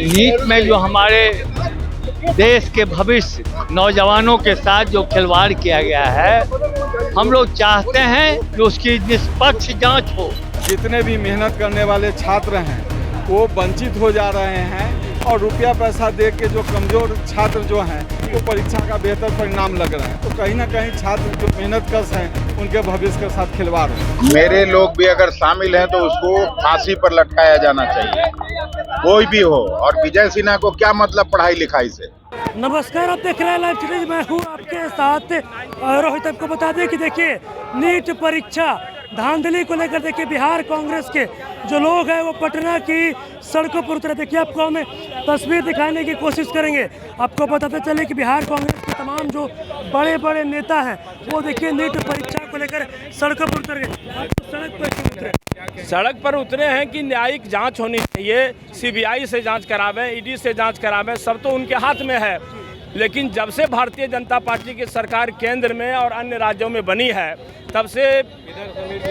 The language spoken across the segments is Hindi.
नीट में जो हमारे देश के भविष्य नौजवानों के साथ जो खिलवाड़ किया गया है, हम लोग चाहते हैं कि उसकी निष्पक्ष जांच हो। जितने भी मेहनत करने वाले छात्र हैं वो वंचित हो जा रहे हैं और रुपया पैसा दे के जो कमज़ोर छात्र जो हैं वो परीक्षा का बेहतर परिणाम लग रहे हैं। तो कहीं ना कहीं छात्र जो मेहनतकश हैं उनके भविष्य के साथ खिलवाड़ है। मेरे लोग भी अगर शामिल हैं तो उसको फांसी पर लटकाया जाना चाहिए, कोई भी हो। और विजय सिन्हा को क्या मतलब पढ़ाई लिखाई से। नमस्कार, आप देख रहे हैं लाइव सीरीज। मैं हूँ आपके साथ रोहित। आपको बता दें कि देखिए नीट परीक्षा धांधली को लेकर देखिए बिहार कांग्रेस के जो लोग हैं वो पटना की सड़कों पर उतरे। देखिए आपको हम तस्वीर दिखाने की कोशिश करेंगे। आपको बताते चले कि बिहार कांग्रेस के तमाम जो बड़े बड़े नेता हैं वो देखिए नीट परीक्षा को लेकर सड़कों पर उतर गए। सड़क पर उतरे हैं कि न्यायिक जांच होनी चाहिए, सीबीआई से जांच करावें, ईडी से जांच करावें, सब तो उनके हाथ में है। लेकिन जब से भारतीय जनता पार्टी की सरकार केंद्र में और अन्य राज्यों में बनी है तब से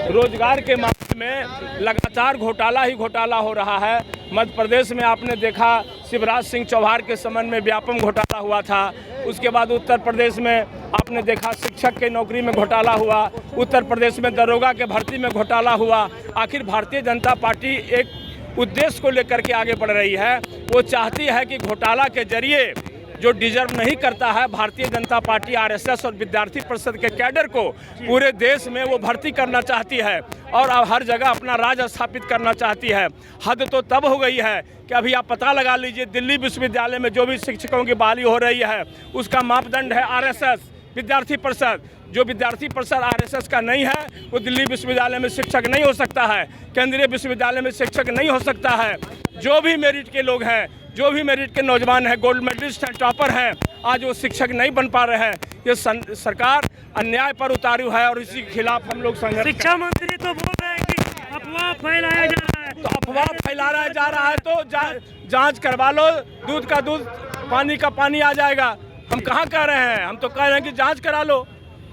रोजगार के मामले में लगातार घोटाला ही घोटाला हो रहा है। मध्य प्रदेश में आपने देखा शिवराज सिंह चौहान के संबंध में व्यापक घोटाला हुआ था। उसके बाद उत्तर प्रदेश में आपने देखा शिक्षक के नौकरी में घोटाला हुआ, उत्तर प्रदेश में दरोगा के भर्ती में घोटाला हुआ। आखिर भारतीय जनता पार्टी एक उद्देश्य को लेकर के आगे बढ़ रही है। वो चाहती है कि घोटाला के जरिए जो डिजर्व नहीं करता है भारतीय जनता पार्टी, आरएसएस और विद्यार्थी परिषद के कैडर को पूरे देश में वो भर्ती करना चाहती है और अब हर जगह अपना राज स्थापित करना चाहती है। हद तो तब हो गई है कि अभी आप पता लगा लीजिए दिल्ली विश्वविद्यालय में जो भी शिक्षकों की बहाली हो रही है उसका मापदंड है आरएसएस, विद्यार्थी परिषद। जो विद्यार्थी परिषद आरएसएस का नहीं है वो दिल्ली विश्वविद्यालय में शिक्षक नहीं हो सकता है, केंद्रीय विश्वविद्यालय में शिक्षक नहीं हो सकता है। जो भी मेरिट के लोग हैं, जो भी मेरिट के नौजवान हैं, गोल्ड मेडलिस्ट हैं, टॉपर हैं, आज वो शिक्षक नहीं बन पा रहे हैं। ये सरकार अन्याय पर उतारू है और इसी के खिलाफ हम लोग संघर्ष। शिक्षा मंत्री तो बोल रहे हैं कि अफवाह फैलाया जा रहा है। तो अफवाह फैलाया जा रहा है तो जांच करवा लो, दूध का दूध पानी का पानी आ जाएगा। हम कहाँ कह रहे हैं, हम तो कह रहे हैं कि जांच करा लो,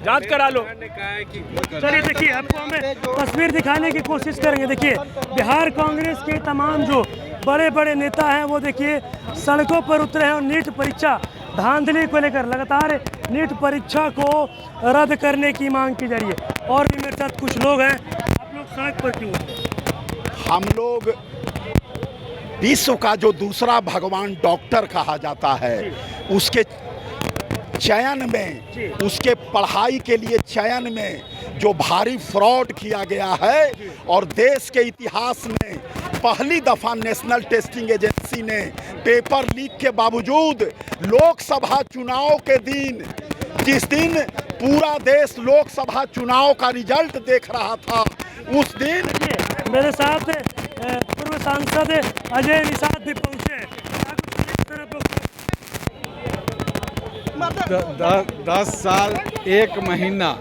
जांच करा लो। चलिए देखिए आपको हमें तस्वीर दिखाने की कोशिश करेंगे। देखिए बिहार कांग्रेस के तमाम जो बड़े बड़े नेता हैं वो देखिए सड़कों पर उतरे हैं और नीट परीक्षा धांधली को लेकर लगातार नीट परीक्षा को रद्द करने की मांग की जा रही है। और भी मेरे साथ कुछ लोग हैं। आप लोग सड़क पर क्यों? हम लोग विश्व का जो दूसरा भगवान डॉक्टर कहा जाता है उसके चयन में, उसके पढ़ाई के लिए चयन में जो भारी फ्रॉड किया गया है और देश के इतिहास में पहली दफ़ा नेशनल टेस्टिंग एजेंसी ने पेपर लीक के बावजूद लोकसभा चुनाव के दिन, जिस दिन पूरा देश लोकसभा चुनाव का रिजल्ट देख रहा था, उस दिन मेरे साथ पूर्व सांसद अजय निषाद भी पहुंचे। 10 साल 1 महीना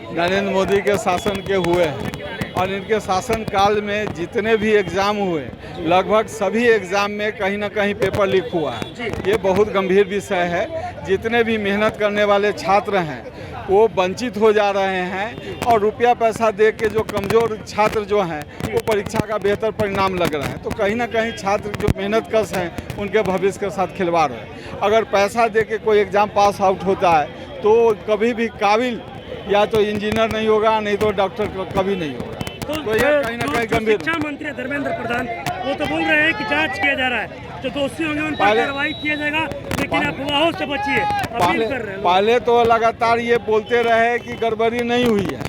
नरेंद्र मोदी के शासन के हुए हैं और इनके शासन काल में जितने भी एग्ज़ाम हुए लगभग सभी एग्ज़ाम में कहीं ना कहीं पेपर लीक हुआ है। ये बहुत गंभीर विषय है। जितने भी मेहनत करने वाले छात्र हैं वो वंचित हो जा रहे हैं और रुपया पैसा दे के जो कमज़ोर छात्र जो हैं वो परीक्षा का बेहतर परिणाम लग रहे हैं। तो कहीं ना कहीं छात्र जो मेहनतकश हैं उनके भविष्य के साथ खिलवाड़ है। अगर पैसा दे के कोई एग्ज़ाम पास आउट होता है तो कभी भी काबिल या तो इंजीनियर नहीं होगा, नहीं तो डॉक्टर कभी नहीं होगा। तो ये कहीं ना कहीं गंभीर। शिक्षा मंत्री धर्मेंद्र प्रधान वो तो बोल रहे हैं कि जांच किया जा रहा है, जो दोषी होंगे उन पर कार्रवाई किया जाएगा, लेकिन अफवाहों से बचिए, अपील कर रहे हैं। पहले तो लगातार ये बोलते रहे कि गड़बड़ी नहीं हुई है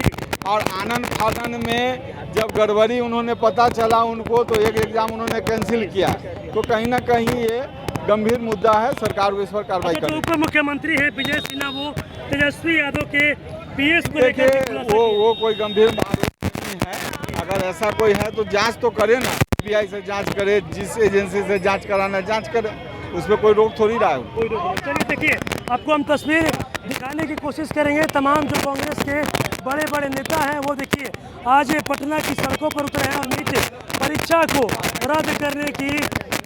और आनंद फानन में जब गड़बड़ी उन्होंने पता चला उनको तो एक एग्ज़ाम उन्होंने कैंसिल किया। तो कहीं ना कहीं ये गंभीर मुद्दा है, सरकार को इस पर कार्रवाई करे। उप मुख्यमंत्री है विजय सिन्हा, वो तेजस्वी यादव के पीएस को लेकर वो कोई गंभीर नहीं है। अगर ऐसा कोई है तो जांच तो करे ना, सीबीआई से जांच करे, जिस एजेंसी से जांच कराना जांच करे, उसमें कोई रोक थोड़ी रहा है। चलिए देखिए आपको हम तस्वीर दिखाने की कोशिश करेंगे। तमाम जो कांग्रेस के बड़े बड़े नेता हैं वो देखिए आज पटना की सड़कों पर उतरे हैं और नीट परीक्षा को रद्द करने की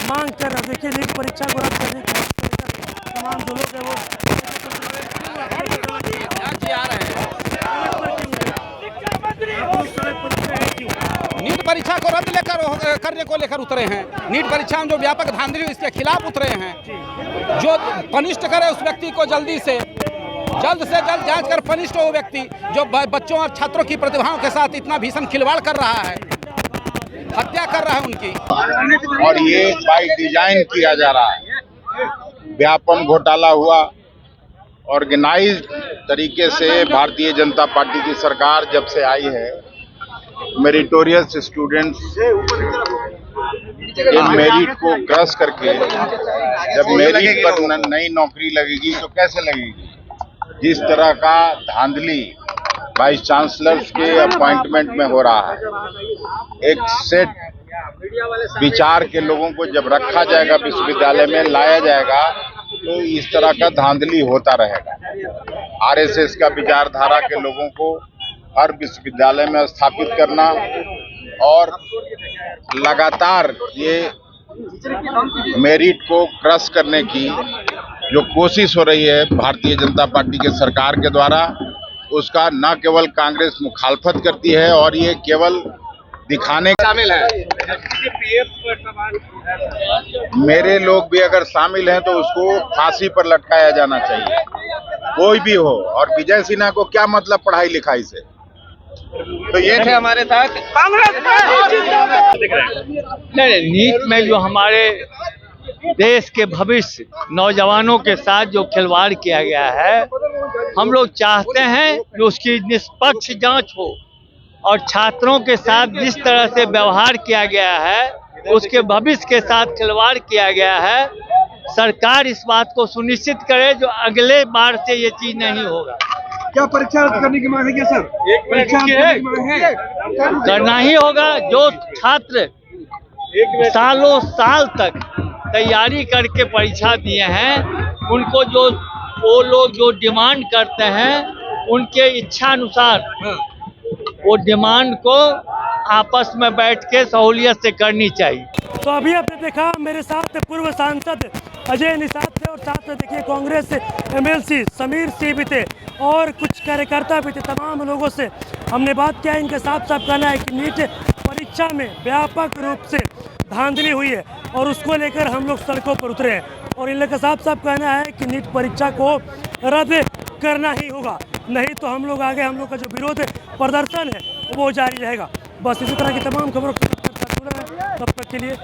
मांग कर रहे हैं। देखिए नीट परीक्षा को रद्द करने की तमाम जो लोग हैं वो नीट परीक्षा को रद्द लेकर करने को लेकर उतरे हैं। नीट परीक्षा में जो व्यापक धांधली इसके खिलाफ उतरे हैं। जो पनिष्ट करे उस व्यक्ति को जल्द से जल्द जांच कर पनिष्ट हो वो व्यक्ति जो बच्चों और छात्रों की प्रतिभाओं के साथ इतना भीषण खिलवाड़ कर रहा है, हत्या कर रहा है उनकी। और ये बाय डिजाइन किया जा रहा है। व्यापम घोटाला हुआ, ऑर्गेनाइज्ड तरीके से भारतीय जनता पार्टी की सरकार जब से आई है, मेरिटोरियस स्टूडेंट्स के मेरिट को क्रश करके, जब मेरिट पर नई नौकरी लगेगी तो कैसे लगेगी, जिस तरह का धांधली वाइस चांसलर्स के अपॉइंटमेंट में हो रहा है, एक सेट विचार के लोगों को जब रखा जाएगा, विश्वविद्यालय में लाया जाएगा, तो इस तरह का धांधली होता रहेगा। आरएसएस का विचारधारा के लोगों को हर विश्वविद्यालय में स्थापित करना और लगातार ये मेरिट को क्रश करने की जो कोशिश हो रही है भारतीय जनता पार्टी के सरकार के द्वारा, उसका न केवल कांग्रेस मुखालफत करती है और ये केवल दिखाने शामिल है। मेरे लोग भी अगर शामिल हैं तो उसको फांसी पर लटकाया जाना चाहिए, कोई भी हो। और विजय सिन्हा को क्या मतलब पढ़ाई लिखाई से। तो ये थे हमारे साथ नहीं, नीट में जो हमारे देश के भविष्य नौजवानों के साथ जो खिलवाड़ किया गया है, हम लोग चाहते हैं कि उसकी निष्पक्ष जांच हो और छात्रों के साथ जिस तरह से व्यवहार किया गया है, उसके भविष्य के साथ खिलवाड़ किया गया है, सरकार इस बात को सुनिश्चित करे जो अगले बार से ये चीज नहीं होगा। क्या परीक्षा रद्द करने की मांग है क्या सर? परीक्षा रद्द करने की मांग है? करना ही होगा। जो छात्र सालों साल तक तैयारी करके परीक्षा दिए हैं, उनको जो वो लोग जो डिमांड करते हैं, उनके इच्छा अनुसार वो डिमांड को आपस में बैठ के सहूलियत से करनी चाहिए। तो अभी आपने देखा मेरे साथ पूर्व सांसद अजय निषाद थे और साथ में देखिए कांग्रेस से एमएलसी समीर सिंह भी थे और कुछ कार्यकर्ता भी थे। तमाम लोगों से हमने बात किया। इनका साफ साफ कहना है कि नीट परीक्षा में व्यापक रूप से धांधली हुई है और उसको लेकर हम लोग सड़कों पर उतरे हैं। और इन लोग का साफ साफ कहना है कि नीट परीक्षा को रद्द करना ही होगा, नहीं तो हम लोग आगे हम लोग का जो विरोध प्रदर्शन है वो जारी रहेगा। बस इसी तरह की तमाम खबरों के साथ जुड़े हैं। तब तक के लिए